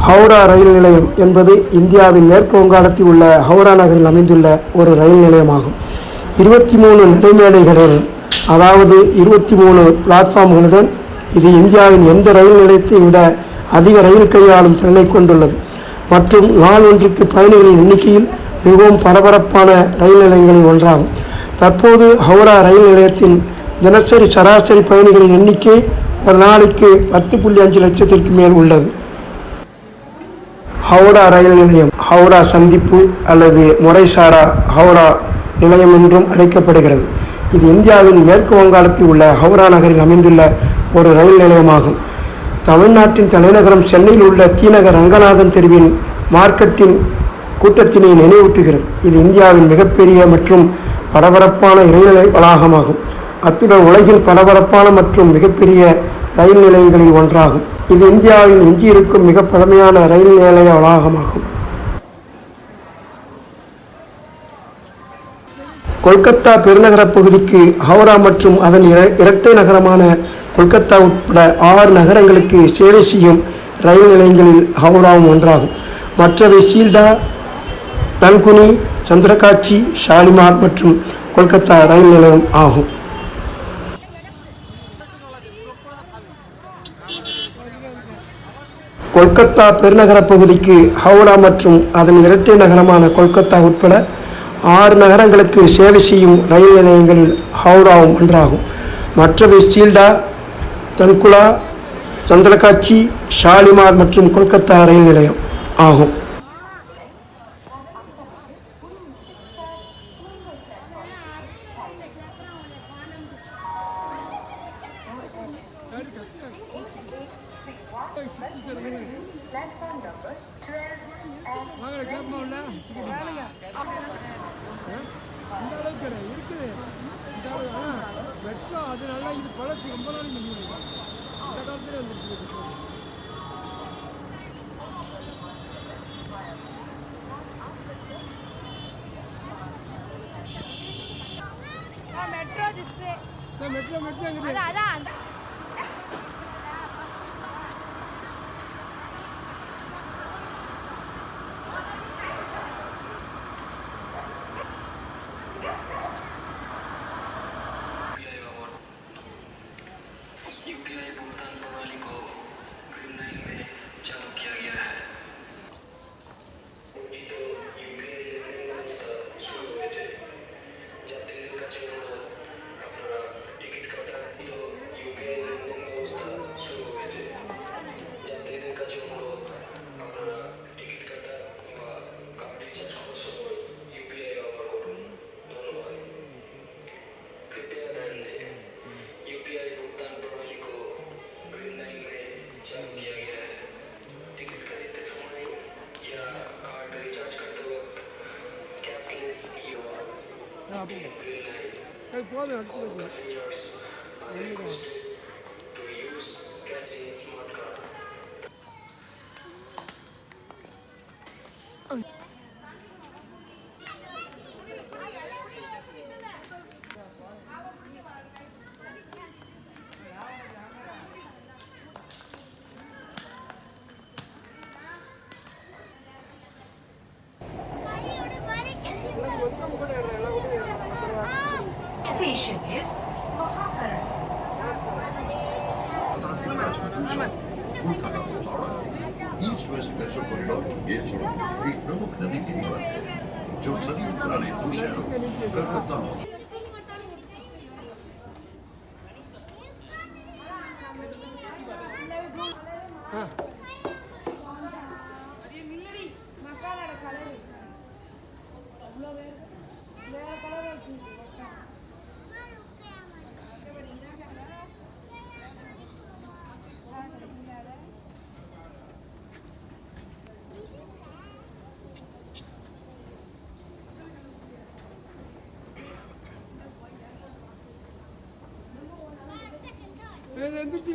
ஹவுரா ரயில் நிலையம் என்பது இந்தியாவின் மேற்கு வங்காளத்தில் உள்ள ஹவுரா நகரில் அமைந்துள்ள ஒரு ரயில் நிலையமாகும். 23 நடைமேடைகளுடன், அதாவது 23 பிளாட்பார்ம்களுடன் இது இந்தியாவின் எந்த ரயில் நிலையத்தை விட அதிக ரயில் கையாளும் திறனை கொண்டுள்ளது மற்றும் நாள் ஒன்றுக்கு பயணிகளின் எண்ணிக்கையில் மிகவும் பரபரப்பான ரயில் நிலையங்களில் ஒன்றாகும். தற்போது ஹவுரா ரயில் நிலையத்தில் தினசரி சராசரி பயணிகளின் எண்ணிக்கை ஒரு நாளைக்கு 10.5 லட்சத்திற்கு மேல் உள்ளது. ஹவுரா ரயில் நிலையம் ஹவுரா சந்திப்பு அல்லது முறைசாரா ஹவுரா நிலையம் என்றும் அழைக்கப்படுகிறது. இது இந்தியாவின் மேற்கு வங்காளத்தில் உள்ள ஹவுரா நகரில் அமைந்துள்ள ஒரு ரயில் நிலையமாகும். தமிழ்நாட்டின் தலைநகரம் சென்னையில் உள்ள தி.நகர் ரங்கநாதன் தெருவின் மார்க்கெட்டின் கூட்டத்தினை நினைவூட்டுகிறது. இது இந்தியாவின் மிகப்பெரிய மற்றும் பரபரப்பான ரயில் வளாகமாகும். அத்துடன் உலகின் பரபரப்பான மற்றும் மிகப்பெரிய ரயில் நிலையங்களில் ஒன்றாகும். இது இந்தியாவில் எஞ்சியிருக்கும் மிக பழமையான ரயில் நிலைய வளாகமாகும். கொல்கத்தா பெருநகர பகுதிக்கு ஹவுரா மற்றும் அதன் இரட்டை நகரமான கொல்கத்தா உட்பட 6 நகரங்களுக்கு சேவை செய்யும் ரயில் நிலையங்களில் ஹவுராவும் ஒன்றாகும். மற்றவை சீல்டா, தன்குனி, சந்திரகாச்சி, ஷாலிமார் மற்றும் கொல்கத்தா ரயில் நிலையம் ஆகும். கொல்கத்தா பெருநகர பகுதிக்கு ஹவுரா மற்றும் அதன் இரட்டை நகரமான கொல்கத்தா உட்பட 6 நகரங்களுக்கு சேவை செய்யும் ரயில் நிலையங்களில் ஹவுராவும் ஒன்றாகும். மற்றவை சீல்டா, தன்குலா, சந்திரகாச்சி, ஷாலிமார் மற்றும் கொல்கத்தா ரயில் நிலையம் ஆகும். Station is Mahakaran. East west metro corridor की ये सड़क एक प्रमुख नदी की नींव है जो सदियों पुराने दो शहरों कलकत्ता ఎందుకు